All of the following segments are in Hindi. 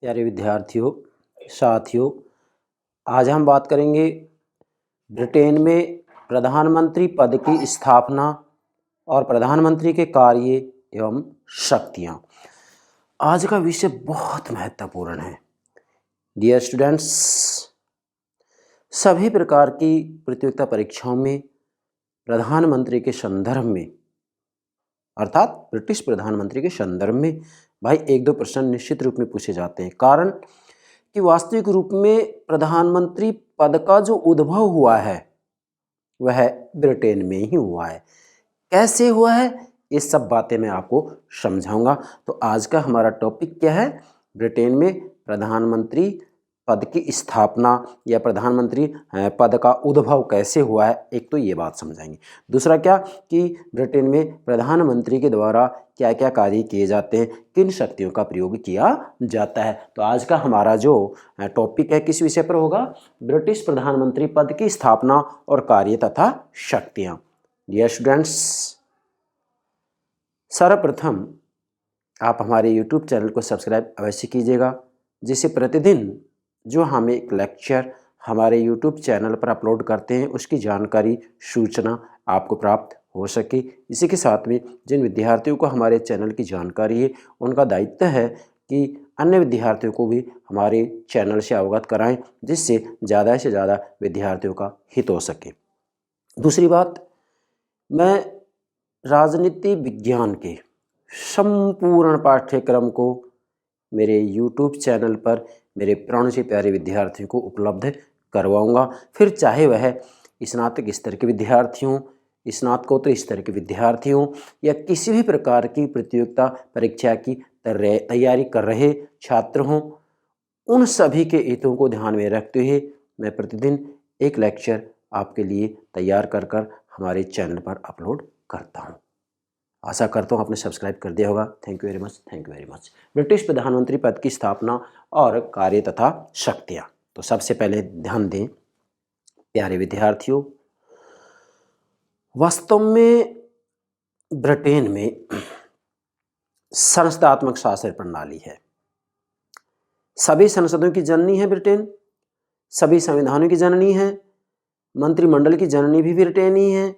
प्यारे विद्यार्थियों, साथियों, आज हम बात करेंगे ब्रिटेन में प्रधानमंत्री पद की स्थापना और प्रधानमंत्री के कार्य एवं शक्तियाँ। आज का विषय बहुत महत्वपूर्ण है। डियर स्टूडेंट्स, सभी प्रकार की प्रतियोगिता परीक्षाओं में प्रधानमंत्री के संदर्भ में अर्थात ब्रिटिश प्रधानमंत्री के संदर्भ में भाई एक दो प्रश्न निश्चित रूप में पूछे जाते हैं। कारण कि वास्तविक रूप में प्रधानमंत्री पद का जो उद्भव हुआ है वह ब्रिटेन में ही हुआ है। कैसे हुआ है, ये सब बातें मैं आपको समझाऊंगा। तो आज का हमारा टॉपिक क्या है? ब्रिटेन में प्रधानमंत्री पद की स्थापना या प्रधानमंत्री पद का उद्भव कैसे हुआ है, एक तो ये बात समझाएंगे। दूसरा क्या कि ब्रिटेन में प्रधानमंत्री के द्वारा क्या क्या कार्य किए जाते हैं, किन शक्तियों का प्रयोग किया जाता है। तो आज का हमारा जो टॉपिक है किस विषय पर होगा? ब्रिटिश प्रधानमंत्री पद की स्थापना और कार्य तथा शक्तियाँ। डियर स्टूडेंट्स, सर्वप्रथम आप हमारे YouTube चैनल को सब्सक्राइब अवश्य कीजिएगा, जिससे प्रतिदिन जो हम एक लेक्चर हमारे YouTube चैनल पर अपलोड करते हैं उसकी जानकारी सूचना आपको प्राप्त हो सके। इसी के साथ में जिन विद्यार्थियों को हमारे चैनल की जानकारी है उनका दायित्व है कि अन्य विद्यार्थियों को भी हमारे चैनल से अवगत कराएं, जिससे ज़्यादा से ज़्यादा विद्यार्थियों का हित हो सके। दूसरी बात, मैं राजनीति विज्ञान के संपूर्ण पाठ्यक्रम को मेरे YouTube चैनल पर मेरे प्राण से प्यारे विद्यार्थियों को उपलब्ध करवाऊंगा। फिर चाहे वह स्नातक स्तर के विद्यार्थियों, स्नातकोत्तर स्तर के विद्यार्थियों या किसी भी प्रकार की प्रतियोगिता परीक्षा की तैयारी कर रहे छात्र हों, उन सभी के हितों को ध्यान में रखते हुए मैं प्रतिदिन एक लेक्चर आपके लिए तैयार कर हमारे चैनल पर अपलोड करता हूँ। आशा करता हूँ आपने सब्सक्राइब कर दिया होगा। Thank you very much, thank you very much. British प्रधानमंत्री पद की स्थापना और कार्य तथा शक्तियाँ। तो सबसे पहले ध्यान दें प्यारे विद्यार्थियों, वास्तव में ब्रिटेन में संसदात्मक शासन प्रणाली है। सभी संसदों की जननी है ब्रिटेन, सभी संविधानों की जननी है, मंत्रिमंडल की जननी भी ब्रिटेन ही है।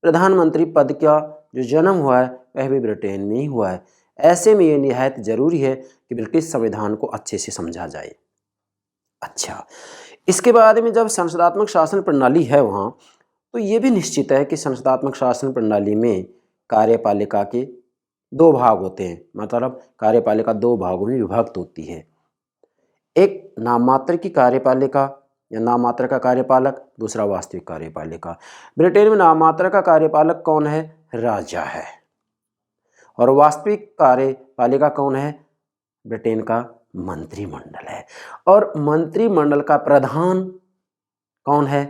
प्रधानमंत्री पद का जो जन्म हुआ है वह भी ब्रिटेन में ही हुआ है। ऐसे में यह निहायत जरूरी है कि ब्रिटिश संविधान को अच्छे से समझा जाए। अच्छा, इसके बाद में जब संसदात्मक शासन प्रणाली है वहाँ, तो ये भी निश्चित है कि संसदात्मक शासन प्रणाली में कार्यपालिका के दो भाग होते हैं। मतलब कार्यपालिका दो भागों में विभक्त होती है। एक नाम मात्र की कार्यपालिका या नाम मात्र का कार्यपालक, दूसरा वास्तविक कार्यपालिका। ब्रिटेन में नाम मात्र का कार्यपालक कौन है? राजा है। और वास्तविक कार्यपालिका कौन है? ब्रिटेन का मंत्रिमंडल है। और मंत्रिमंडल का प्रधान कौन है?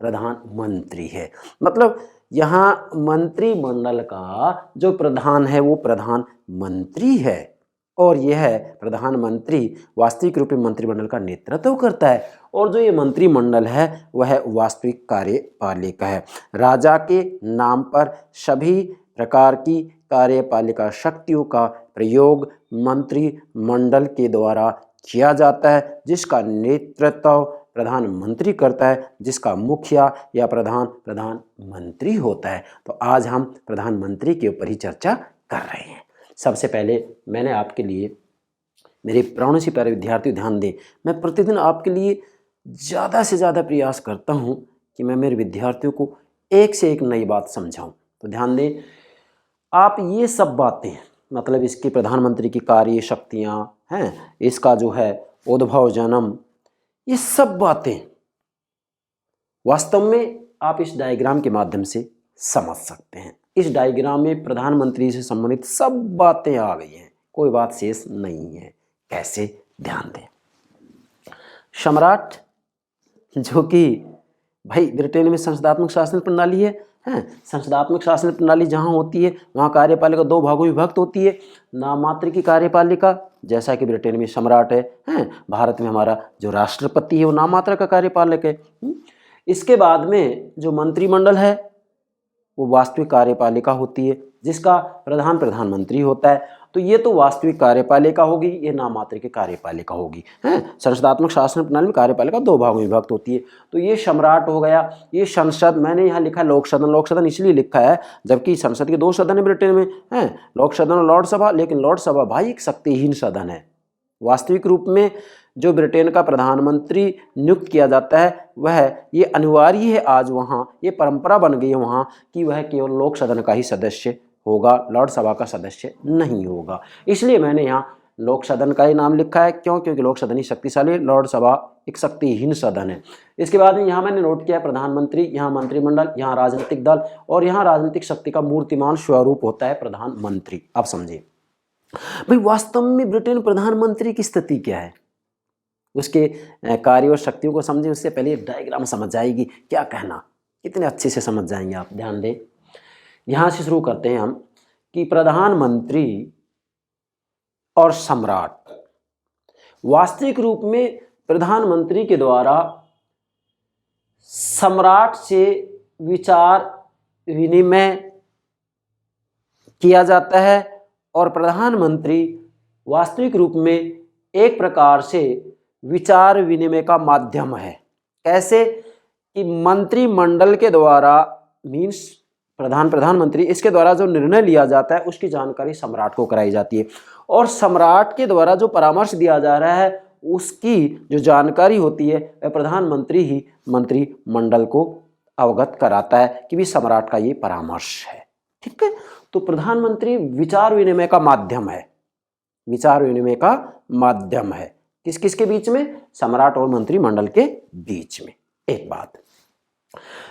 प्रधानमंत्री है। मतलब यहाँ मंत्रिमंडल का जो प्रधान है वो प्रधानमंत्री है और यह प्रधानमंत्री वास्तविक रूप में मंत्रिमंडल का नेतृत्व करता है। और जो ये मंत्रिमंडल है वह वास्तविक कार्यपालिका है। राजा के नाम पर सभी प्रकार की कार्यपालिका शक्तियों का प्रयोग मंत्रिमंडल के द्वारा किया जाता है, जिसका नेतृत्व प्रधानमंत्री करता है, जिसका मुखिया या प्रधानमंत्री होता है। तो आज हम प्रधानमंत्री के ऊपर ही चर्चा कर रहे हैं। सबसे पहले मैंने आपके लिए, मेरे प्राणों से प्यारे विद्यार्थी ध्यान दें, मैं प्रतिदिन आपके लिए ज़्यादा से ज़्यादा प्रयास करता हूँ कि मैं मेरे विद्यार्थियों को एक से एक नई बात समझाऊँ। तो ध्यान दें, आप ये सब बातें, मतलब इसकी प्रधानमंत्री की कार्य शक्तियाँ हैं, इसका जो है उद्भव जन्म, ये सब बातें वास्तव में आप इस डायग्राम के माध्यम से समझ सकते हैं। इस डायग्राम में प्रधानमंत्री से संबंधित सब बातें आ गई हैं, कोई बात शेष नहीं है। कैसे? ध्यान दें। सम्राट, जो कि भाई ब्रिटेन में संसदात्मक शासन प्रणाली है, संसदात्मक शासन प्रणाली जहाँ होती है वहाँ कार्यपालिका दो भागों में विभक्त होती है। नाम मात्र की कार्यपालिका, जैसा कि ब्रिटेन में सम्राट है, भारत में हमारा जो राष्ट्रपति है वो नाम मात्र का कार्यपालक है। इसके बाद में जो मंत्रिमंडल है वो वास्तविक कार्यपालिका होती है, जिसका प्रधानमंत्री होता है। तो ये तो वास्तविक कार्यपालिका होगी, ये नामात्र की कार्यपालिका होगी। हैं, संसदात्मक शासन प्रणाली में कार्यपालिका दो भागों में विभक्त होती है। तो ये सम्राट हो गया, ये संसद, मैंने यहाँ लिखा लोक सदन, लोक सदन इसलिए लिखा है जबकि संसद के दो सदन है ब्रिटेन में, हैं, लोक सदन और लॉर्ड सभा। लेकिन लॉर्ड सभा भाई एक शक्तिहीन सदन है। वास्तविक रूप में जो ब्रिटेन का प्रधानमंत्री नियुक्त किया जाता है वह ये अनिवार्य है आज वहाँ, ये परंपरा बन गई है वहाँ कि वह केवल लोक सदन का ही सदस्य होगा, लॉर्ड सभा का सदस्य नहीं होगा। इसलिए मैंने यहाँ लोक सदन का ही नाम लिखा है। क्यों? क्योंकि लोक सदन ही शक्तिशाली, लॉर्ड सभा एक शक्तिहीन सदन है। इसके बाद में यहाँ मैंने नोट किया प्रधानमंत्री, यहाँ मंत्रिमंडल, यहाँ राजनीतिक दल और यहाँ राजनीतिक शक्ति का मूर्तिमान स्वरूप होता है प्रधानमंत्री। आप समझिए भाई वास्तव में ब्रिटेन प्रधानमंत्री की स्थिति क्या है, उसके कार्य और शक्तियों को समझें उससे पहले डायग्राम समझ आएगी। क्या कहना, कितने अच्छे से समझ जाएंगे आप, ध्यान दें। यहाँ से शुरू करते हैं हम कि प्रधानमंत्री और सम्राट। वास्तविक रूप में प्रधानमंत्री के द्वारा सम्राट से विचार विनिमय किया जाता है और प्रधानमंत्री वास्तविक रूप में एक प्रकार से विचार विनिमय का माध्यम है। कैसे कि मंत्रिमंडल के द्वारा मीन्स प्रधानमंत्री, इसके द्वारा जो निर्णय लिया जाता है उसकी जानकारी सम्राट को कराई जाती है और सम्राट के द्वारा जो परामर्श दिया जा रहा है उसकी जो जानकारी होती है वह प्रधानमंत्री ही मंत्रिमंडल को अवगत कराता है कि भी सम्राट का ये परामर्श है। ठीक है, तो प्रधानमंत्री विचार विनिमय का माध्यम है, विचार विनिमय का माध्यम है किस किस के बीच में, सम्राट और मंत्रिमंडल के बीच में। एक बात,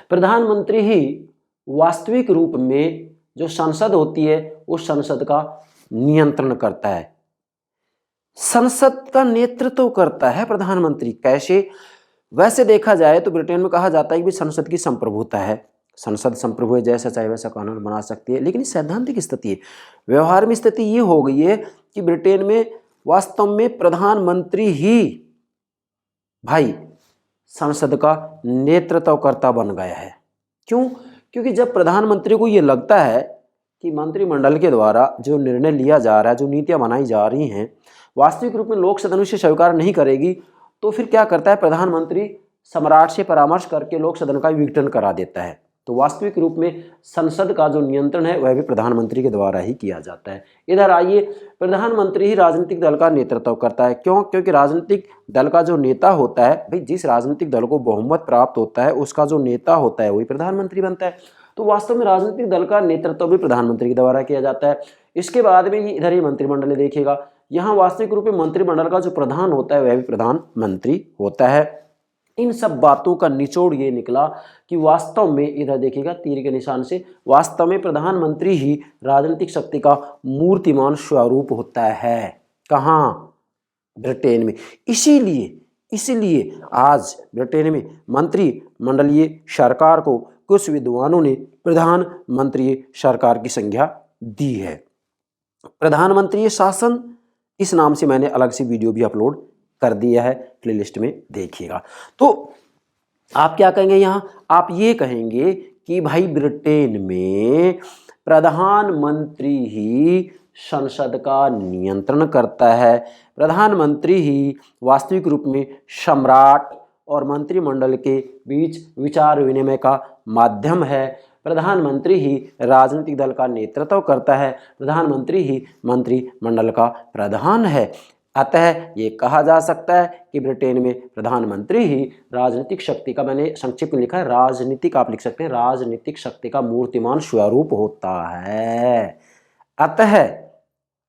प्रधानमंत्री ही वास्तविक रूप में जो संसद होती है उस संसद का नियंत्रण करता है, संसद का नेतृत्व करता है प्रधानमंत्री। कैसे? वैसे देखा जाए तो ब्रिटेन में कहा जाता है कि संसद की संप्रभुता है, संसद संप्रभु है, जैसा चाहे वैसा कानून बना सकती है। लेकिन ये सैद्धांतिक स्थिति है, व्यवहार में स्थिति ये हो गई है कि ब्रिटेन में वास्तव में प्रधानमंत्री ही भाई संसद का नेतृत्वकर्ता बन गया है। क्यों? क्योंकि जब प्रधानमंत्री को ये लगता है कि मंत्रिमंडल के द्वारा जो निर्णय लिया जा रहा है, जो नीतियां बनाई जा रही हैं, वास्तविक रूप में लोक सदन उसे स्वीकार नहीं करेगी, तो फिर क्या करता है प्रधानमंत्री, सम्राट से परामर्श करके लोक सदन का विघटन करा देता है। तो वास्तविक रूप में संसद का जो नियंत्रण है वह भी प्रधानमंत्री के द्वारा ही किया जाता है। इधर आइए, प्रधानमंत्री ही राजनीतिक दल का नेतृत्व करता है। क्यों? क्योंकि राजनीतिक दल का जो नेता होता है, भाई जिस राजनीतिक दल को बहुमत प्राप्त होता है उसका जो नेता होता है वही प्रधानमंत्री बनता है। तो वास्तव में राजनीतिक दल का नेतृत्व भी प्रधानमंत्री के द्वारा किया जाता है। इसके बाद में इधर ही मंत्रिमंडल देखिएगा, यहाँ वास्तविक रूप में मंत्रिमंडल का जो प्रधान होता है वह भी प्रधानमंत्री होता है। इन सब बातों का निचोड़ ये निकला कि वास्तव में, इधर देखिएगा तीर के निशान से, वास्तव में प्रधानमंत्री ही राजनीतिक शक्ति का मूर्तिमान स्वरूप होता है। कहाँ? ब्रिटेन में। इसीलिए आज ब्रिटेन में मंत्रिमंडलीय सरकार को कुछ विद्वानों ने प्रधानमंत्री सरकार की संज्ञा दी है। प्रधानमंत्री शासन इस नाम से मैंने अलग से वीडियो भी अपलोड कर दिया है, प्लेलिस्ट में देखिएगा। तो आप क्या कहेंगे यहाँ? आप ये कहेंगे कि भाई ब्रिटेन में प्रधानमंत्री ही संसद का नियंत्रण करता है, प्रधानमंत्री ही वास्तविक रूप में सम्राट और मंत्रिमंडल के बीच विचार विनिमय का माध्यम है, प्रधानमंत्री ही राजनीतिक दल का नेतृत्व करता है, प्रधानमंत्री ही मंत्रिमंडल का प्रधान है। अतः ये कहा जा सकता है कि ब्रिटेन में प्रधानमंत्री ही राजनीतिक शक्ति का, मैंने संक्षिप्त में लिखा है राजनीतिक, आप लिख सकते हैं राजनीतिक शक्ति का मूर्तिमान स्वरूप होता है। अतः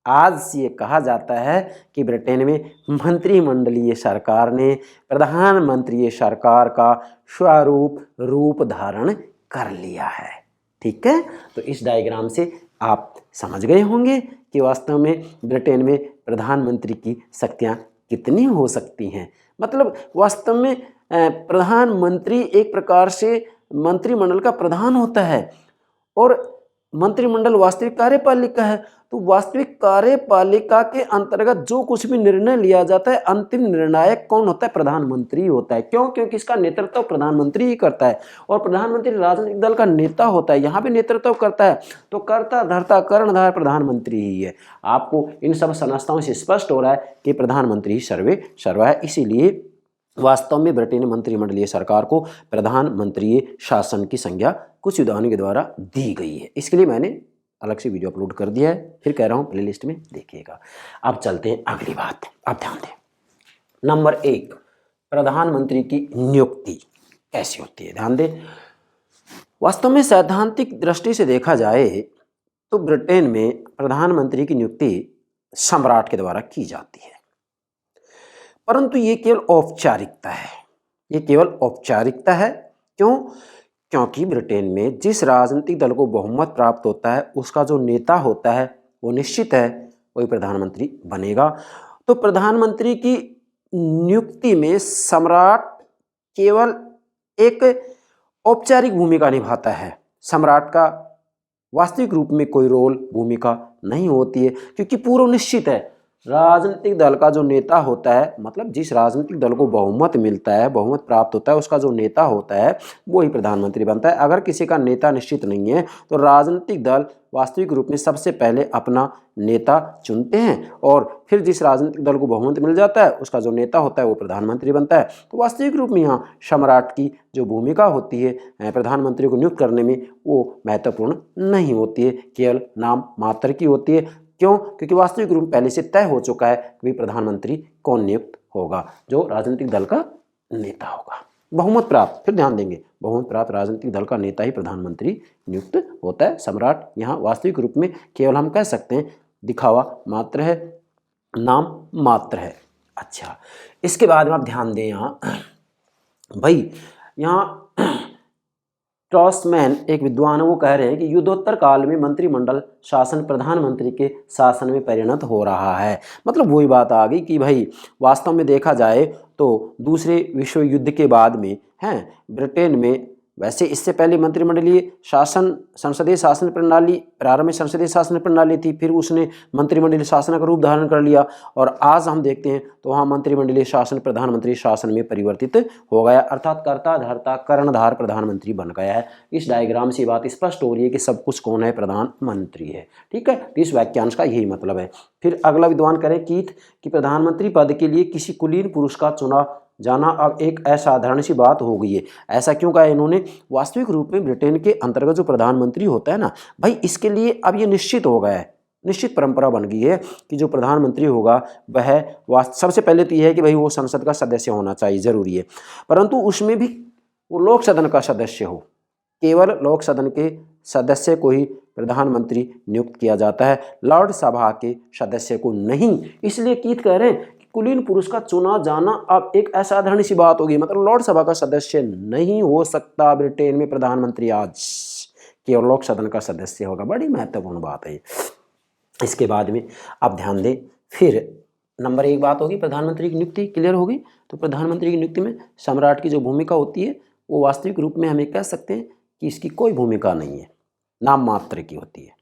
आज ये कहा जाता है कि ब्रिटेन में मंत्रिमंडलीय सरकार ने प्रधानमंत्री सरकार का रूप धारण कर लिया है। ठीक है, तो इस डायग्राम से आप समझ गए होंगे कि वास्तव में ब्रिटेन में प्रधानमंत्री की शक्तियाँ कितनी हो सकती हैं। मतलब वास्तव में प्रधानमंत्री एक प्रकार से मंत्रिमंडल का प्रधान होता है और मंत्रिमंडल वास्तविक कार्यपालिका है। तो वास्तविक कार्यपालिका के अंतर्गत जो कुछ भी निर्णय लिया जाता है, अंतिम निर्णायक कौन होता है? प्रधानमंत्री होता है। क्यों? क्योंकि इसका नेतृत्व प्रधानमंत्री ही करता है और प्रधानमंत्री राजनीतिक दल का नेता होता है। यहाँ भी नेतृत्व करता है, तो कर्ता धर्ता कर्णधार प्रधानमंत्री ही है। आपको इन सब संस्थाओं से स्पष्ट हो रहा है कि प्रधानमंत्री सर्वे सर्वा है। इसीलिए वास्तव में ब्रिटेन मंत्रिमंडलीय सरकार को प्रधानमंत्रीय शासन की संज्ञा कुछ विधानों के द्वारा दी गई है। इसके लिए मैंने अलग से वीडियो अपलोड कर दिया है, फिर कह रहा हूं प्लेलिस्ट में देखिएगा। अब चलते हैं अगली बात। अब ध्यान दें, नंबर 1, प्रधानमंत्री की नियुक्ति कैसी होती है? ध्यान दें, वास्तव में सैद्धांतिक दृष्टि से देखा जाए तो ब्रिटेन में प्रधानमंत्री की नियुक्ति सम्राट के द्वारा की जाती है, परंतु ये केवल औपचारिकता है। ये केवल औपचारिकता है। क्यों? क्योंकि ब्रिटेन में जिस राजनीतिक दल को बहुमत प्राप्त होता है उसका जो नेता होता है वो निश्चित है वही प्रधानमंत्री बनेगा। तो प्रधानमंत्री की नियुक्ति में सम्राट केवल एक औपचारिक भूमिका निभाता है। सम्राट का वास्तविक रूप में कोई रोल भूमिका नहीं होती है, क्योंकि पूर्व निश्चित है राजनीतिक दल का जो नेता होता है, मतलब जिस राजनीतिक दल को बहुमत मिलता है, बहुमत प्राप्त होता है, उसका जो नेता होता है वो ही प्रधानमंत्री बनता है। अगर किसी का नेता निश्चित नहीं है तो राजनीतिक दल वास्तविक रूप में सबसे पहले अपना नेता चुनते हैं और फिर जिस राजनीतिक दल को बहुमत मिल जाता है उसका जो नेता होता है वो प्रधानमंत्री बनता है। तो वास्तविक रूप में यहाँ सम्राट की जो भूमिका होती है प्रधानमंत्री को नियुक्त करने में वो महत्वपूर्ण नहीं होती है, केवल नाम मात्र की होती है। क्यों? क्योंकि वास्तविक रूप में पहले से तय हो चुका है कि प्रधानमंत्री कौन नियुक्त होगा, जो राजनीतिक दल का नेता होगा। बहुमत प्राप्त, फिर ध्यान देंगे, बहुमत प्राप्त राजनीतिक दल का नेता ही प्रधानमंत्री नियुक्त होता है। सम्राट यहाँ वास्तविक रूप में केवल हम कह सकते हैं दिखावा मात्र है, नाम मात्र है। अच्छा, इसके बाद में आप ध्यान दें, यहाँ भाई यहाँ ट्रॉसमैन एक विद्वान है, वो कह रहे हैं कि युद्धोत्तर काल में मंत्रिमंडल शासन प्रधानमंत्री के शासन में परिणत हो रहा है। मतलब वही बात आ गई कि भाई वास्तव में देखा जाए तो दूसरे विश्व युद्ध के बाद में ब्रिटेन में, वैसे इससे पहले मंत्रिमंडलीय शासन संसदीय शासन प्रणाली, प्रारंभ में संसदीय शासन प्रणाली थी, फिर उसने मंत्रिमंडलीय शासन का रूप धारण कर लिया और आज हम देखते हैं तो वहाँ मंत्रिमंडलीय शासन प्रधानमंत्री शासन में परिवर्तित हो गया, अर्थात कर्ता धर्ता कर्णधार प्रधानमंत्री बन गया है। इस डायग्राम से बात स्पष्ट हो रही है कि सब कुछ कौन है? प्रधानमंत्री है। ठीक है, इस वाक्यांश का यही मतलब है। फिर अगला विद्वान करें कीथ कि प्रधानमंत्री पद के लिए किसी कुलीन पुरुष का चुना जाना अब एक असाधारण सी बात हो गई है। ऐसा क्यों कहा इन्होंने? वास्तविक रूप में ब्रिटेन के अंतर्गत जो प्रधानमंत्री होता है ना भाई, इसके लिए अब ये निश्चित हो गया है, निश्चित परंपरा बन गई है कि जो प्रधानमंत्री होगा वह सबसे पहले तो यह है कि भाई वो संसद का सदस्य होना चाहिए, जरूरी है, परंतु उसमें भी वो लोक सदन का सदस्य हो। केवल लोक सदन के सदस्य को ही प्रधानमंत्री नियुक्त किया जाता है, लॉर्ड सभा के सदस्य को नहीं। इसलिए कीथ कह रहे हैं कुलीन पुरुष का चुना जाना अब एक असाधारण सी बात होगी, मतलब लॉर्ड सभा का सदस्य नहीं हो सकता ब्रिटेन में प्रधानमंत्री, आज केवल लोक सदन का सदस्य होगा। बड़ी महत्वपूर्ण बात है। इसके बाद में आप ध्यान दें, फिर नंबर 1 बात होगी प्रधानमंत्री की नियुक्ति क्लियर होगी। तो प्रधानमंत्री की नियुक्ति में सम्राट की जो भूमिका होती है वो वास्तविक रूप में हमें कह सकते हैं कि इसकी कोई भूमिका नहीं है, नाम मात्र की होती है।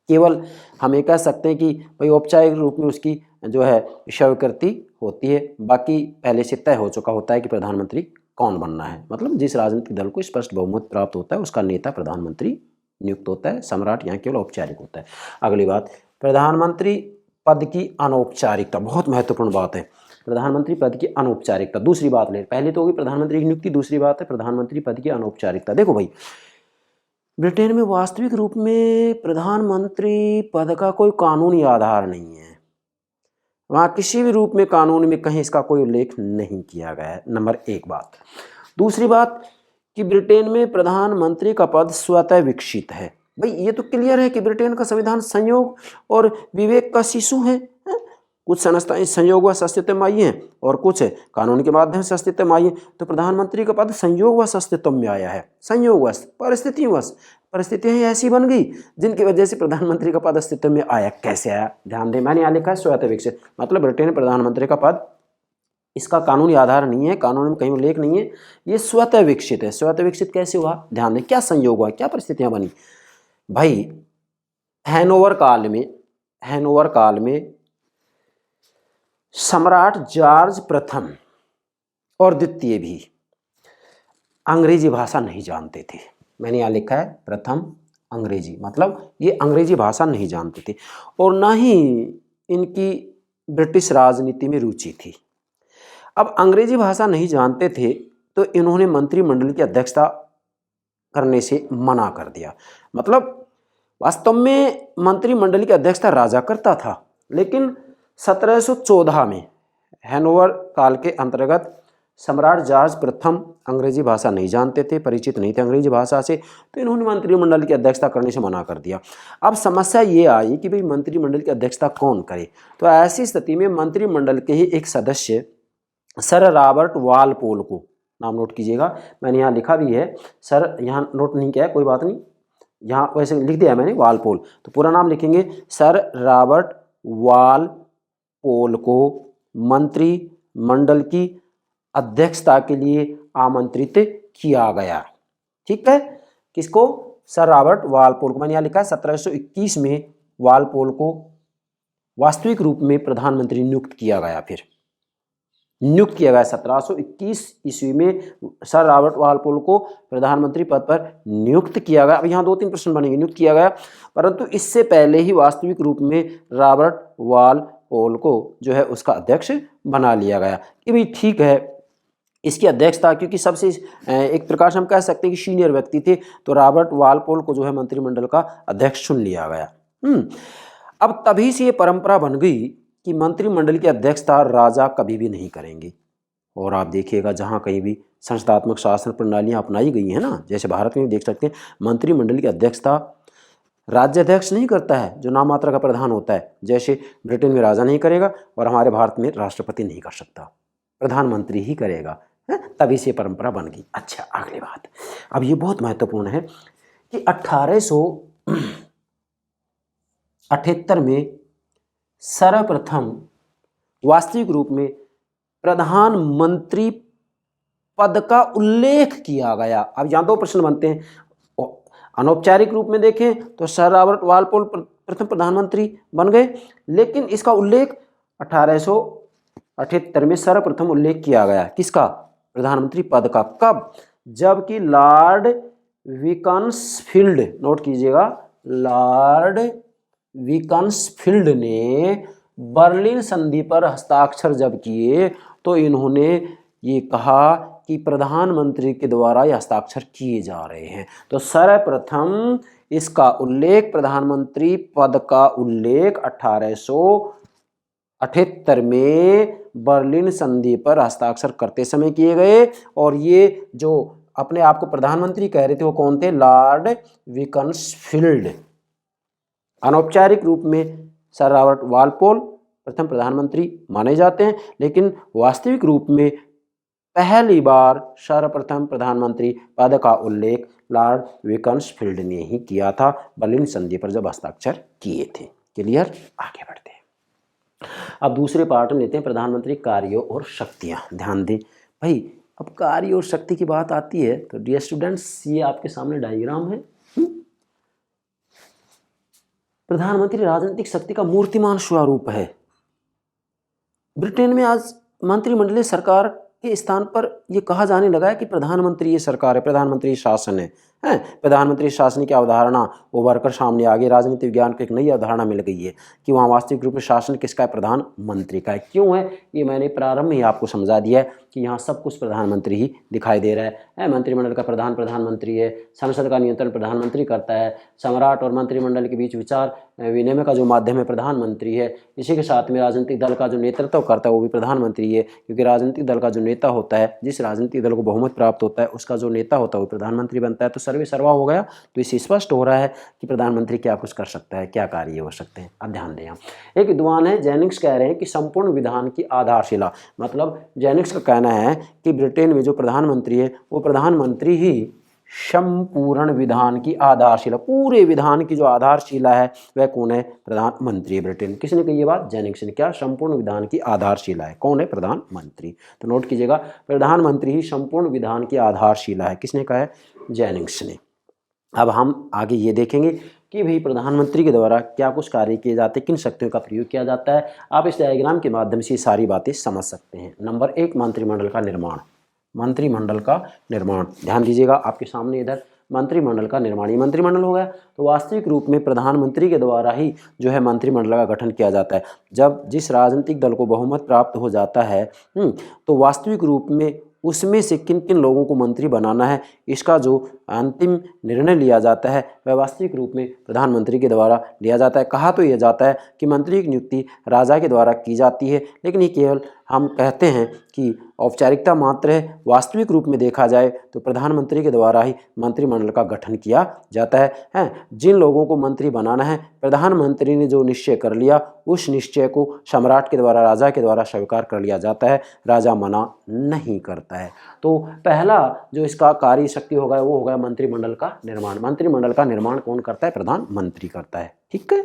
केवल हम ये कह सकते हैं कि भाई औपचारिक रूप में उसकी जो है स्वीकृति होती है, बाकी पहले से तय हो चुका होता है कि प्रधानमंत्री कौन बनना है। मतलब जिस राजनीतिक दल को स्पष्ट बहुमत प्राप्त होता है उसका नेता प्रधानमंत्री नियुक्त होता है। सम्राट यहाँ केवल औपचारिक होता है। अगली बात, प्रधानमंत्री पद की अनौपचारिकता, बहुत महत्वपूर्ण बात है। प्रधानमंत्री पद की अनौपचारिकता, दूसरी बात ले, पहले तो होगी प्रधानमंत्री की नियुक्ति, दूसरी बात है प्रधानमंत्री पद की अनौपचारिकता। देखो भाई, ब्रिटेन में वास्तविक रूप में प्रधानमंत्री पद का कोई कानूनी आधार नहीं है। वहाँ किसी भी रूप में कानून में कहीं इसका कोई उल्लेख नहीं किया गया है, नंबर 1 बात। दूसरी बात कि ब्रिटेन में प्रधानमंत्री का पद स्वतः विकसित है। भाई ये तो क्लियर है कि ब्रिटेन का संविधान संयोग और विवेक का शिशु है। कुछ संस्थाएं संयोग व अस्तित्व में आई हैं और कुछ कानून के माध्यम से अस्तित्व में आई हैं। तो प्रधानमंत्री का पद संयोग व अस्तित्व में आया है, संयोगवश, परिस्थितिवश, परिस्थितियां ऐसी बन गई जिनकी वजह से प्रधानमंत्री का पद अस्तित्व में आया। कैसे आया? ध्यान दें, मैंने यहाँ लिखा है स्वतः विकसित, मतलब ब्रिटेन प्रधानमंत्री का पद, इसका कानूनी आधार नहीं है, कानून में कहीं उल्लेख नहीं है, ये स्वतः विकसित है। स्वतः विकसित कैसे हुआ? ध्यान दें, क्या संयोग हुआ, क्या परिस्थितियां बनी? भाई हैनोवर काल में हैनोवर काल में सम्राट जॉर्ज प्रथम और द्वितीय भी अंग्रेजी भाषा नहीं जानते थे। मैंने यहाँ लिखा है प्रथम अंग्रेजी, मतलब ये अंग्रेजी भाषा नहीं जानते थे और ना ही इनकी ब्रिटिश राजनीति में रुचि थी। अब अंग्रेजी भाषा नहीं जानते थे तो इन्होंने मंत्रिमंडल की अध्यक्षता करने से मना कर दिया। मतलब वास्तव में मंत्रिमंडल की अध्यक्षता राजा करता था, लेकिन 1714 में हैनोवर काल के अंतर्गत सम्राट जॉर्ज प्रथम अंग्रेजी भाषा नहीं जानते थे, परिचित नहीं थे अंग्रेजी भाषा से, तो इन्होंने मंत्रिमंडल की अध्यक्षता करने से मना कर दिया। अब समस्या ये आई कि भाई मंत्रिमंडल की अध्यक्षता कौन करे, तो ऐसी स्थिति में मंत्रिमंडल के ही एक सदस्य सर रॉबर्ट वालपोल को, नाम नोट कीजिएगा, मैंने यहाँ लिखा भी है, सर यहाँ नोट नहीं किया है, कोई बात नहीं, यहाँ वैसे लिख दिया मैंने वालपोल, तो पूरा नाम लिखेंगे, सर रॉबर्ट वालपोल को मंत्रिमंडल की अध्यक्षता के लिए आमंत्रित किया गया। ठीक है, किसको? सर रॉबर्ट वालपोल को। मैंने यहाँ लिखा है 1721 में वालपोल को वास्तविक रूप में प्रधानमंत्री नियुक्त किया गया। फिर नियुक्त किया गया 1721 ईस्वी में सर रॉबर्ट वालपोल को प्रधानमंत्री पद पर नियुक्त किया गया। अब यहाँ 2-3 प्रश्न बनेंगे। नियुक्त किया गया, परंतु इससे पहले ही वास्तविक रूप में रॉबर्ट वालपोल को जो है उसका अध्यक्ष बना लिया गया कि भाई ठीक है इसकी अध्यक्षता, क्योंकि सबसे एक प्रकार से हम कह सकते हैं कि सीनियर व्यक्ति थे, तो रॉबर्ट वालपोल को जो है मंत्रिमंडल का अध्यक्ष चुन लिया गया। अब तभी से ये परंपरा बन गई कि मंत्रिमंडल की अध्यक्षता राजा कभी भी नहीं करेंगे। और आप देखिएगा जहाँ कहीं भी संस्थात्मक शासन प्रणालियाँ अपनाई गई हैं ना, जैसे भारत में भी देख सकते हैं, मंत्रिमंडल की अध्यक्षता राज्याध्यक्ष नहीं करता है जो नाम मात्र का प्रधान होता है, जैसे ब्रिटेन में राजा नहीं करेगा और हमारे भारत में राष्ट्रपति नहीं कर सकता, प्रधानमंत्री ही करेगा। तभी से परंपरा बन गई। अच्छा, अगली बात, अब ये बहुत महत्वपूर्ण है कि 1878 में सर्वप्रथम वास्तविक रूप में प्रधानमंत्री पद का उल्लेख किया गया। अब यहाँ 2 प्रश्न बनते हैं। अनौपचारिक रूप में देखें तो सर रॉबर्ट वालपोल प्रथम प्रधानमंत्री बन गए, लेकिन इसका उल्लेख 1878 में सर्वप्रथम उल्लेख किया गया। किसका? प्रधानमंत्री पद का। कब? जबकि लॉर्ड बीकन्सफील्ड, नोट कीजिएगा, लॉर्ड बीकन्सफील्ड ने बर्लिन संधि पर हस्ताक्षर जब किए तो इन्होंने ये कहा कि प्रधानमंत्री के द्वारा ये हस्ताक्षर किए जा रहे हैं। तो सर्वप्रथम इसका उल्लेख, प्रधानमंत्री पद का उल्लेख 1878 में बर्लिन संधि पर हस्ताक्षर करते समय किए गए। और ये जो अपने आप को प्रधानमंत्री कह रहे थे वो कौन थे? लॉर्ड बीकन्सफील्ड। अनौपचारिक रूप में सर रॉबर्ट वालपोल प्रथम प्रधानमंत्री माने जाते हैं, लेकिन वास्तविक रूप में पहली बार सर्वप्रथम प्रधानमंत्री पद का उल्लेख लॉर्ड बीकन्सफील्ड ने ही किया था, बर्लिन संधि पर जब हस्ताक्षर किए थे। क्लियर? आगे बढ़ते हैं। अब दूसरे पार्ट में लेते हैं प्रधानमंत्री कार्यों और शक्तियां। ध्यान दें भाई, अब कार्य और शक्ति की बात आती है तो डियर स्टूडेंट्स, ये आपके सामने डायग्राम है। प्रधानमंत्री राजनीतिक शक्ति का मूर्तिमान स्वरूप है। ब्रिटेन में आज मंत्रिमंडलीय सरकार के स्थान पर यह कहा जाने लगा है कि प्रधानमंत्री ये सरकार है, प्रधानमंत्री शासन है। प्रधानमंत्री शासन की अवधारणा उभर कर सामने आ गई। राजनीति विज्ञान को एक नई अवधारणा मिल गई है कि वहाँ वास्तविक रूप में शासन किसका है? प्रधानमंत्री का है। क्यों है? ये मैंने प्रारंभ में ही आपको समझा दिया है कि यहाँ सब कुछ प्रधानमंत्री ही दिखाई दे रहा है। मंत्रिमंडल का प्रधान प्रधानमंत्री है, संसद का नियंत्रण प्रधानमंत्री करता है, सम्राट और मंत्रिमंडल के बीच विचार विनिमय का जो माध्यम है प्रधानमंत्री है। इसी के साथ में राजनीतिक दल का जो नेतृत्व करता है वो भी प्रधानमंत्री है, क्योंकि राजनीतिक दल का जो नेता होता है, जिस राजनीतिक दल को बहुमत प्राप्त होता है उसका जो नेता होता है वो प्रधानमंत्री बनता है। तो सर्वे सर्वा हो गया। तो इससे स्पष्ट हो रहा है कि प्रधानमंत्री क्या कुछ कर सकता है, क्या कार्य हो सकते हैं। अब ध्यान दें, एक विद्वान है जेनिंग्स कह रहे हैं कि संपूर्ण विधान की आधारशिला, मतलब जेनिंग्स का कहना है कि ब्रिटेन में जो प्रधानमंत्री है वो प्रधानमंत्री ही संपूर्ण विधान की आधारशिला, पूरे विधान की जो आधारशिला है वह कौन है? प्रधानमंत्री है ब्रिटेन। किसने कही ये बात? जेनिंग्स ने। क्या? संपूर्ण विधान की आधारशिला है कौन है? प्रधानमंत्री। तो नोट कीजिएगा, प्रधानमंत्री ही संपूर्ण विधान की आधारशिला है। किसने कहा है? जेनिंग्स ने। अब हम आगे ये देखेंगे कि भाई प्रधानमंत्री के द्वारा क्या कुछ कार्य किए जाते हैं, किन शक्तियों का प्रयोग किया जाता है। आप इस डायग्राम के माध्यम से ये सारी बातें समझ सकते हैं। नंबर 1, मंत्रिमंडल का निर्माण। मंत्रिमंडल का निर्माण, ध्यान दीजिएगा आपके सामने इधर मंत्रिमंडल का निर्माण, ये मंत्रिमंडल हो गया। तो वास्तविक रूप में प्रधानमंत्री के द्वारा ही जो है मंत्रिमंडल का गठन किया जाता है। जब जिस राजनीतिक दल को बहुमत प्राप्त हो जाता है तो वास्तविक रूप में उसमें से किन किन लोगों को मंत्री बनाना है, इसका जो अंतिम निर्णय लिया जाता है वह वास्तविक रूप में प्रधानमंत्री के द्वारा लिया जाता है। कहा तो यह जाता है कि मंत्री की नियुक्ति राजा के द्वारा की जाती है, लेकिन ये केवल हम कहते हैं कि औपचारिकता मात्र है। वास्तविक रूप में देखा जाए तो प्रधानमंत्री के द्वारा ही मंत्रिमंडल का गठन किया जाता है। जिन लोगों को मंत्री बनाना है, प्रधानमंत्री ने जो निश्चय कर लिया उस निश्चय को सम्राट के द्वारा, राजा के द्वारा स्वीकार कर लिया जाता है, राजा मना नहीं करता है। तो पहला जो इसका कार्य शक्ति होगा वो होगा मंत्रिमंडल का निर्माण। मंत्रिमंडल का निर्माण कौन करता है? प्रधानमंत्री करता है। ठीक है,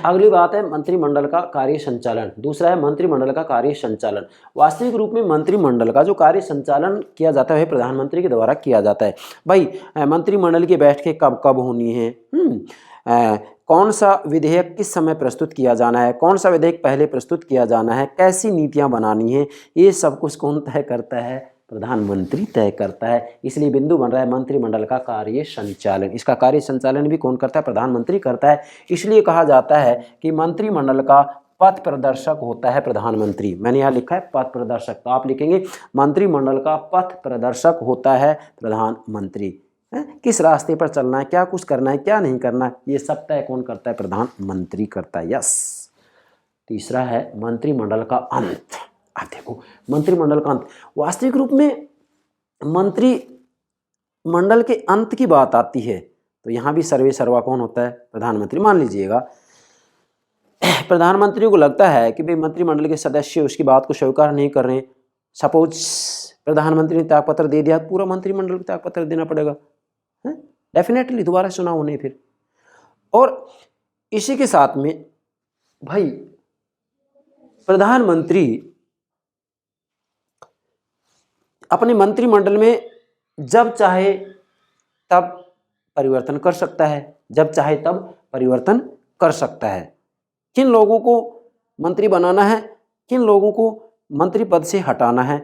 अगली बात है मंत्रिमंडल का कार्य संचालन। दूसरा है मंत्रिमंडल का कार्य संचालन। वास्तविक रूप में मंत्रिमंडल का जो कार्य संचालन किया जाता है प्रधानमंत्री के द्वारा किया जाता है। भाई मंत्रिमंडल की बैठकें कब कब होनी है, कौन सा विधेयक किस समय प्रस्तुत किया जाना है, कौन सा विधेयक पहले प्रस्तुत किया जाना है, कैसी नीतियां बनानी है, ये सब कुछ कौन तय करता है? प्रधानमंत्री तय करता है। इसलिए बिंदु बन रहा है मंत्रिमंडल का कार्य संचालन। इसका कार्य संचालन भी कौन करता है? प्रधानमंत्री करता है। इसलिए कहा जाता है कि मंत्रिमंडल का पथ प्रदर्शक होता है प्रधानमंत्री। मैंने यहाँ लिखा है पथ प्रदर्शक, तो आप लिखेंगे मंत्रिमंडल का पथ प्रदर्शक होता है प्रधानमंत्री। किस रास्ते पर चलना है, क्या कुछ करना है, क्या नहीं करना है, ये सब तय कौन करता है? प्रधानमंत्री करता है। यस। तीसरा है मंत्रिमंडल का अंत। आप देखो मंत्रिमंडल का अंत, वास्तविक रूप में मंत्रिमंडल के अंत की बात आती है तो यहां भी सर्वे सर्वा कौन होता है? प्रधानमंत्री। मान लीजिएगा प्रधानमंत्री को लगता है कि भाई मंत्रिमंडल के सदस्य उसकी बात को स्वीकार नहीं कर रहे, सपोज प्रधानमंत्री ने त्यागपत्र दे दिया, पूरा मंत्रिमंडल को त्यागपत्र देना पड़ेगा, डेफिनेटली दोबारा चुनाव होने फिर। और इसी के साथ में भाई प्रधानमंत्री अपने मंत्रिमंडल में जब चाहे तब परिवर्तन कर सकता है, जब चाहे तब परिवर्तन कर सकता है। किन लोगों को मंत्री बनाना है, किन लोगों को मंत्री पद से हटाना है,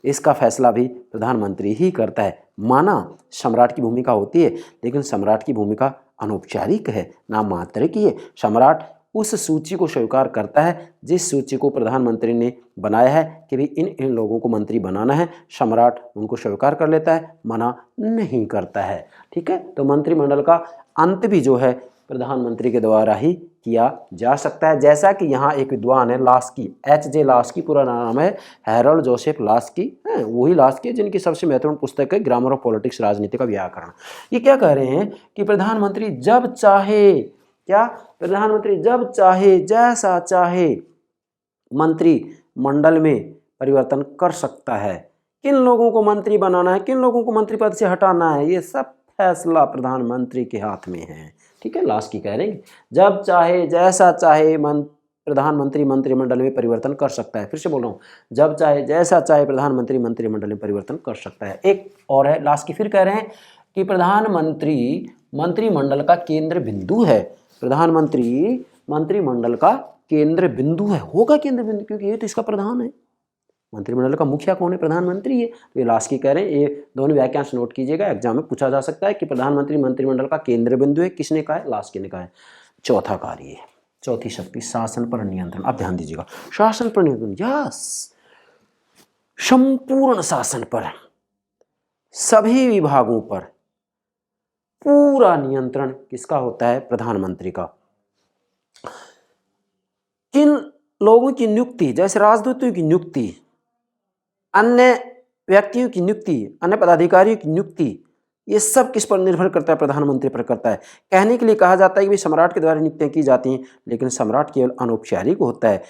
इसका फैसला भी प्रधानमंत्री ही करता है। माना सम्राट की भूमिका होती है, लेकिन सम्राट की भूमिका अनौपचारिक है, नाम मात्र की है। सम्राट उस सूची को स्वीकार करता है जिस सूची को प्रधानमंत्री ने बनाया है कि भाई इन लोगों को मंत्री बनाना है। सम्राट उनको स्वीकार कर लेता है, मना नहीं करता है। ठीक है, तो मंत्रिमंडल का अंत भी जो है प्रधानमंत्री के द्वारा ही किया जा सकता है। जैसा कि यहाँ एक विद्वान है लास्की, H.J. लास्की, पूरा नाम है हैरोल्ड जोसेफ लास्की, वही लास्की जिनकी सबसे महत्वपूर्ण पुस्तक है ग्रामर ऑफ पॉलिटिक्स, राजनीति का व्याकरण। ये क्या कह रहे हैं कि प्रधानमंत्री जब चाहे, क्या प्रधानमंत्री जब चाहे जैसा चाहे मंत्रिमंडल में परिवर्तन कर सकता है। किन लोगों को मंत्री बनाना है, किन लोगों को मंत्री पद से हटाना है, ये सब फैसला प्रधानमंत्री के हाथ में है। ठीक है, लास्ट की कह रहे हैं जब चाहे जैसा चाहे प्रधानमंत्री मंत्रिमंडल में परिवर्तन कर सकता है। फिर से बोल रहा हूँ, जब चाहे जैसा चाहे प्रधानमंत्री मंत्रिमंडल में परिवर्तन कर सकता है। एक और है लास्ट की, फिर कह रहे हैं कि प्रधानमंत्री मंत्रिमंडल का केंद्र बिंदु है। प्रधानमंत्री मंत्रिमंडल का केंद्र बिंदु है, होगा केंद्र बिंदु, क्योंकि ये तो इसका प्रधान है। मंत्रिमंडल का मुखिया कौन है? प्रधानमंत्री है। तो ये लास्ट की कह रहे हैं, ये दोनों वाक्यांश नोट कीजिएगा, एग्जाम में पूछा जा सकता है कि प्रधानमंत्री मंत्रिमंडल का केंद्र बिंदु है। किसने कहा है? लास्ट ने कहा है। चौथा कार्य है, चौथी शक्ति, शासन पर नियंत्रण। अब ध्यान दीजिएगा, शासन पर नियंत्रण, यस, संपूर्ण शासन पर, सभी विभागों पर पूरा नियंत्रण किसका होता है? प्रधानमंत्री का। किन लोगों की नियुक्ति, जैसे राजदूतों की नियुक्ति, अन्य व्यक्तियों की नियुक्ति, अन्य पदाधिकारियों की नियुक्ति, ये सब किस पर निर्भर करता है? प्रधानमंत्री पर करता है। कहने के लिए कहा जाता है कि सम्राट के द्वारा नियुक्तियां की जाती हैं, लेकिन सम्राट केवल अनौपचारिक होता है।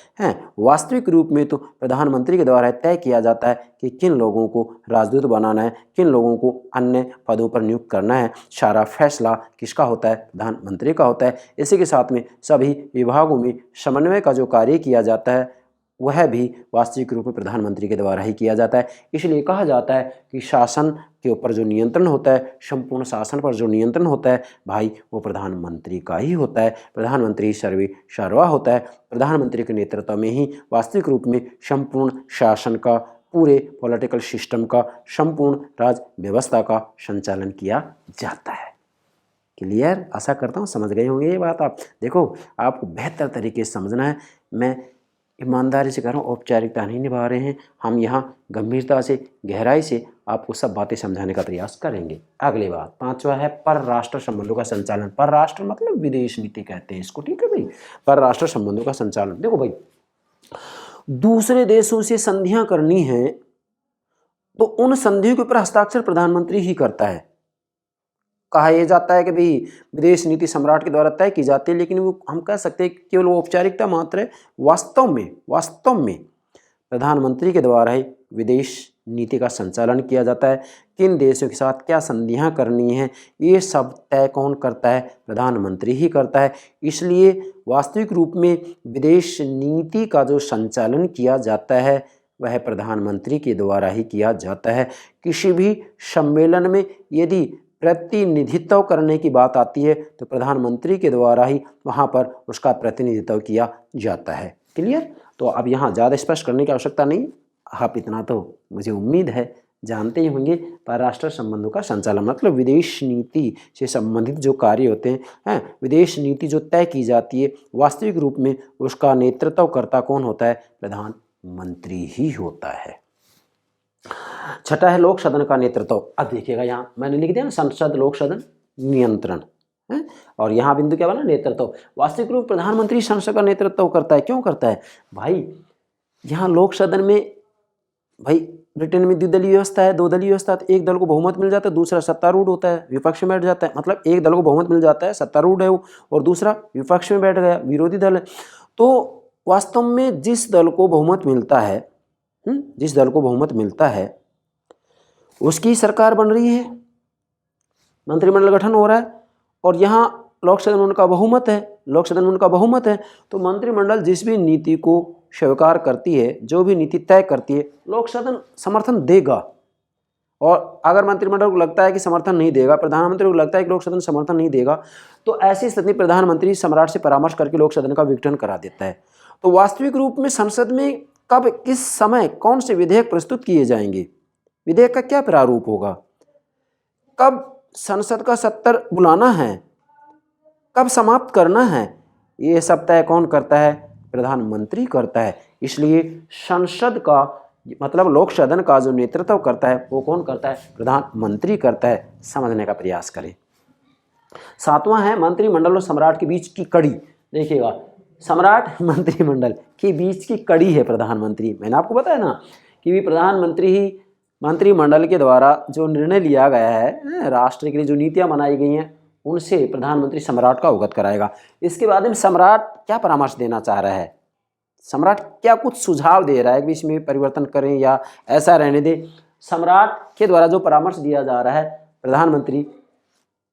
वास्तविक रूप में तो प्रधानमंत्री के द्वारा तय किया जाता है कि किन लोगों को राजदूत बनाना है, किन लोगों को अन्य पदों पर नियुक्त करना है। सारा फैसला किसका होता है? प्रधानमंत्री का होता है। इसी के साथ में सभी विभागों में समन्वय का जो कार्य किया जाता है वह भी वास्तविक रूप में प्रधानमंत्री के द्वारा ही किया जाता है। इसलिए कहा जाता है कि शासन के ऊपर जो नियंत्रण होता है, संपूर्ण शासन पर जो नियंत्रण होता है भाई, वो प्रधानमंत्री का ही होता है। प्रधानमंत्री सर्वे सर्वा होता है। प्रधानमंत्री के नेतृत्व में ही वास्तविक रूप में संपूर्ण शासन का, पूरे पॉलिटिकल सिस्टम का, संपूर्ण राज्य व्यवस्था का संचालन किया जाता है। क्लियर? आशा करता हूँ समझ गए होंगे ये बात आप। देखो, आपको बेहतर तरीके से समझना है। मैं ईमानदारी से कह रहा हूँ, औपचारिकता नहीं निभा रहे हैं हम, यहाँ गंभीरता से, गहराई से आपको सब बातें समझाने का प्रयास करेंगे। अगली बात, पांचवा है परराष्ट्र संबंधों का संचालन। परराष्ट्र मतलब विदेश नीति कहते हैं इसको, ठीक है भाई। परराष्ट्र संबंधों का संचालन, देखो भाई, दूसरे देशों से संधियां करनी है तो उन संधियों के ऊपर हस्ताक्षर प्रधानमंत्री ही करता है। कहा यह जाता है कि भाई विदेश नीति सम्राट के द्वारा तय की जाती है, लेकिन वो हम कह सकते हैं केवल वो औपचारिकता मात्र है। वास्तव में प्रधानमंत्री के द्वारा ही विदेश नीति का संचालन किया जाता है। किन देशों के साथ क्या संधियां करनी है, ये सब तय कौन करता है? प्रधानमंत्री ही करता है। इसलिए वास्तविक रूप में विदेश नीति का जो संचालन किया जाता है वह प्रधानमंत्री के द्वारा ही किया जाता है। किसी भी सम्मेलन में यदि प्रतिनिधित्व करने की बात आती है तो प्रधानमंत्री के द्वारा ही वहाँ पर उसका प्रतिनिधित्व किया जाता है। क्लियर? तो अब यहाँ ज़्यादा स्पष्ट करने की आवश्यकता नहीं, आप इतना तो मुझे उम्मीद है जानते ही होंगे। परराष्ट्र संबंधों का संचालन मतलब विदेश नीति से संबंधित जो कार्य होते हैं, विदेश नीति जो तय की जाती है, वास्तविक रूप में उसका नेतृत्व करता कौन होता है? प्रधानमंत्री ही होता है। छठा है लोक सदन का नेतृत्व। अब देखिएगा, यहाँ मैंने लिख दिया ना, संसद, लोक सदन, नियंत्रण है, और यहाँ बिंदु क्या बना? नेतृत्व। वास्तविक रूप प्रधानमंत्री संसद का नेतृत्व करता है। क्यों करता है भाई? यहाँ लोक सदन में भाई ब्रिटेन में द्विदलीय व्यवस्था है, दो दलीय व्यवस्था है। एक दल को बहुमत मिल जाता है, दूसरा सत्तारूढ़ होता है, विपक्ष में बैठ जाता है। मतलब एक दल को बहुमत मिल जाता है, सत्तारूढ़ है वो, और दूसरा विपक्ष में बैठ गया, विरोधी दल है। तो वास्तव में जिस दल को बहुमत मिलता है उसकी सरकार बन रही है, मंत्रिमंडल गठन हो रहा है, और यहाँ लोक सदन उनका बहुमत है। तो मंत्रिमंडल जिस भी नीति को स्वीकार करती है, जो भी नीति तय करती है, लोक सदन समर्थन देगा। और अगर मंत्रिमंडल को लगता है कि समर्थन नहीं देगा, प्रधानमंत्री को लगता है कि लोक सदन समर्थन नहीं देगा, तो ऐसी स्थिति में प्रधानमंत्री सम्राट से परामर्श करके लोक सदन का विघटन करा देता है। तो वास्तविक रूप में संसद में कब, किस समय, कौन से विधेयक प्रस्तुत किए जाएंगे, विधेयक का क्या प्रारूप होगा, कब संसद का सत्र बुलाना है, कब समाप्त करना है, ये सब तय कौन करता है? प्रधानमंत्री करता है। इसलिए संसद का मतलब लोक सदन का जो नेतृत्व करता है वो कौन करता है? प्रधानमंत्री करता है। समझने का प्रयास करें। सातवां है मंत्रिमंडल और सम्राट के बीच की कड़ी। देखिएगा, सम्राट मंत्रिमंडल के बीच की कड़ी है प्रधानमंत्री। मैंने आपको बताया ना कि प्रधानमंत्री ही मंत्रिमंडल के द्वारा जो निर्णय लिया गया है, राष्ट्र के लिए जो नीतियां बनाई गई हैं, उनसे प्रधानमंत्री सम्राट का अवगत कराएगा। इसके बाद में सम्राट क्या परामर्श देना चाह रहा है, सम्राट क्या कुछ सुझाव दे रहा है कि इसमें परिवर्तन करें या ऐसा रहने दें, सम्राट के द्वारा जो परामर्श दिया जा रहा है, प्रधानमंत्री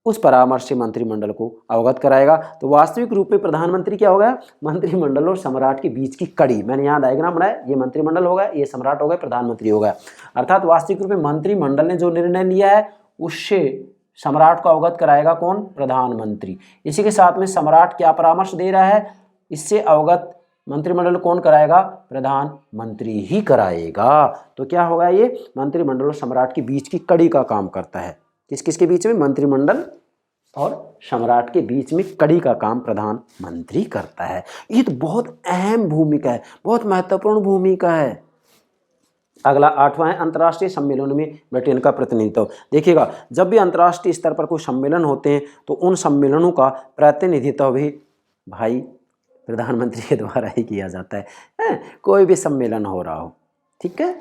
उस परामर्श से मंत्रिमंडल को अवगत कराएगा। तो वास्तविक रूप में प्रधानमंत्री क्या होगा? मंत्रिमंडल और सम्राट के बीच की कड़ी। मैंने यहाँ डायग्राम बनाया, ये मंत्रिमंडल होगा, ये सम्राट होगा, प्रधानमंत्री होगा। अर्थात वास्तविक रूप में मंत्रिमंडल ने जो निर्णय लिया है उससे सम्राट को अवगत कराएगा कौन? प्रधानमंत्री। इसी के साथ में सम्राट क्या परामर्श दे रहा है, इससे अवगत मंत्रिमंडल कौन कराएगा? प्रधानमंत्री ही कराएगा। तो क्या होगा? ये मंत्रिमंडल और सम्राट के बीच की कड़ी का काम करता है। किस किस के बीच में? मंत्रिमंडल और सम्राट के बीच में कड़ी का काम प्रधानमंत्री करता है। ये तो बहुत अहम भूमिका है, बहुत महत्वपूर्ण भूमिका है। अगला आठवां है अंतर्राष्ट्रीय सम्मेलनों में ब्रिटेन का प्रतिनिधित्व। देखिएगा, जब भी अंतर्राष्ट्रीय स्तर पर कोई सम्मेलन होते हैं तो उन सम्मेलनों का प्रतिनिधित्व भी भाई प्रधानमंत्री के द्वारा ही किया जाता है, कोई भी सम्मेलन हो रहा हो, ठीक है।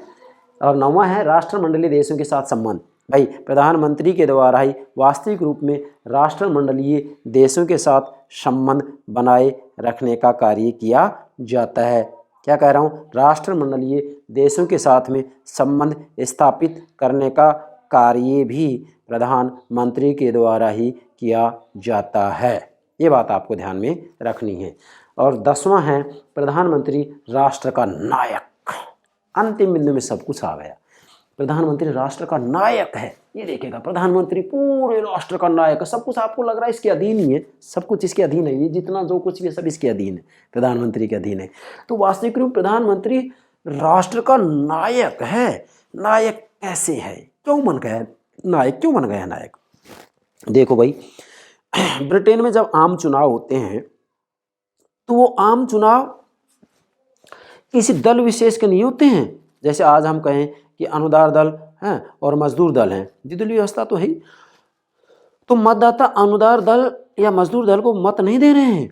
और नौवां है राष्ट्रमंडलीय देशों के साथ संबंध। भाई प्रधानमंत्री के द्वारा ही वास्तविक रूप में राष्ट्रमंडलीय देशों के साथ संबंध बनाए रखने का कार्य किया जाता है। क्या कह रहा हूँ? राष्ट्रमंडलीय देशों के साथ में संबंध स्थापित करने का कार्य भी प्रधानमंत्री के द्वारा ही किया जाता है। ये बात आपको ध्यान में रखनी है। और 10वां है प्रधानमंत्री राष्ट्र का नायक। अंतिम बिंदु में सब कुछ आ गया। प्रधानमंत्री राष्ट्र का नायक है, ये देखिएगा, प्रधानमंत्री पूरे राष्ट्र का नायक है। सब कुछ आपको लग रहा है इसके अधीन ही है, सब कुछ इसके अधीन है, ये जितना जो कुछ भी है सब इसके अधीन है, प्रधानमंत्री के अधीन है। तो वास्तविक रूप प्रधानमंत्री राष्ट्र का नायक है। नायक कैसे है, क्यों बन गया है नायक, क्यों बन गया है नायक? देखो भाई, ब्रिटेन में जब आम चुनाव होते हैं तो वो आम चुनाव किसी दल विशेष के नहीं होते हैं। जैसे आज हम कहें कि अनुदार दल हैं और मजदूर दल हैं, द्विदलीय व्यवस्था तो है ही, तो मतदाता अनुदार दल या मजदूर दल को मत नहीं दे रहे हैं,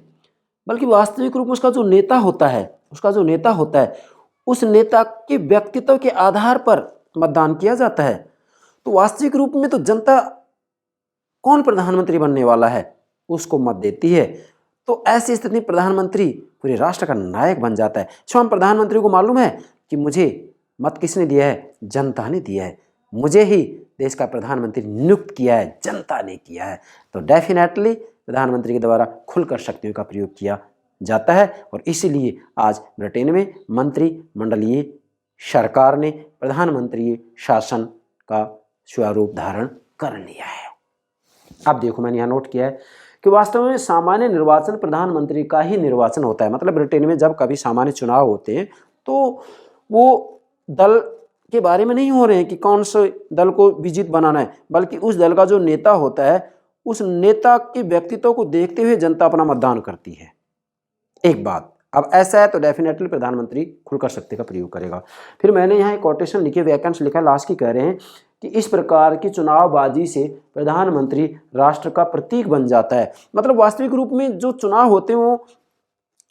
बल्कि वास्तविक रूप में उसका जो नेता होता है उस नेता के व्यक्तित्व के आधार पर मतदान किया जाता है। तो वास्तविक रूप में तो जनता कौन प्रधानमंत्री बनने वाला है उसको मत देती है। तो ऐसी स्थिति में प्रधानमंत्री पूरे राष्ट्र का नायक बन जाता है। स्वयं प्रधानमंत्री को मालूम है कि मुझे मत किसने दिया है, जनता ने दिया है, मुझे ही देश का प्रधानमंत्री नियुक्त किया है, जनता ने किया है। तो डेफिनेटली प्रधानमंत्री के द्वारा खुलकर शक्तियों का प्रयोग किया जाता है और इसीलिए आज ब्रिटेन में मंत्रिमंडलीय सरकार ने प्रधानमंत्री शासन का स्वरूप धारण कर लिया है। अब देखो, मैंने यहाँ नोट किया है कि वास्तव में सामान्य निर्वाचन प्रधानमंत्री का ही निर्वाचन होता है। मतलब ब्रिटेन में जब कभी सामान्य चुनाव होते हैं तो वो दल के बारे में नहीं हो रहे हैं कि कौन से दल को विजित बनाना है, बल्कि उस दल का जो नेता होता है उस नेता के व्यक्तित्व को देखते हुए जनता अपना मतदान करती है। एक बात, अब ऐसा है तो डेफिनेटली प्रधानमंत्री खुलकर शक्ति का प्रयोग करेगा। फिर मैंने यहाँ एक कोटेशन लिखे, वैकेंट्स लिखा, लास्ट की कह रहे हैं कि इस प्रकार की चुनावबाजी से प्रधानमंत्री राष्ट्र का प्रतीक बन जाता है। मतलब वास्तविक रूप में जो चुनाव होते हैं वो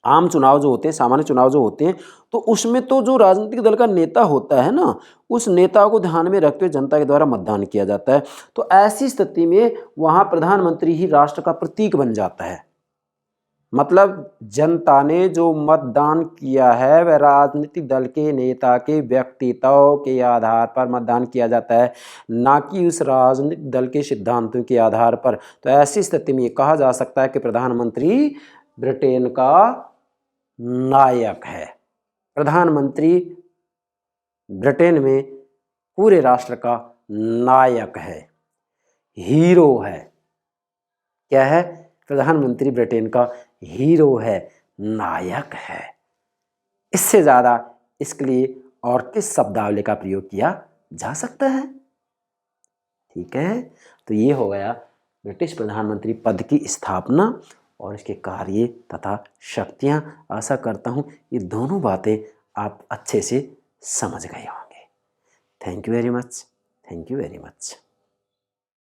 आम चुनाव जो होते हैं, सामान्य चुनाव जो होते हैं, तो उसमें तो जो राजनीतिक दल का नेता होता है ना, उस नेता को ध्यान में रखते हुए जनता के द्वारा मतदान किया जाता है। तो ऐसी स्थिति में वहाँ प्रधानमंत्री ही राष्ट्र का प्रतीक बन जाता है। मतलब जनता ने जो मतदान किया है वह राजनीतिक दल के नेता के व्यक्तित्व के आधार पर मतदान किया जाता है, ना कि उस राजनीतिक दल के सिद्धांतों के आधार पर। तो ऐसी स्थिति में कहा जा सकता है कि प्रधानमंत्री ब्रिटेन का नायक है। प्रधानमंत्री ब्रिटेन में पूरे राष्ट्र का नायक है, हीरो है। क्या है? प्रधानमंत्री ब्रिटेन का हीरो है, नायक है। इससे ज़्यादा इसके लिए और किस शब्दावली का प्रयोग किया जा सकता है? ठीक है, तो ये हो गया ब्रिटिश प्रधानमंत्री पद की स्थापना और इसके कार्य तथा शक्तियाँ। आशा करता हूँ ये दोनों बातें आप अच्छे से समझ गए होंगे। Thank you very much.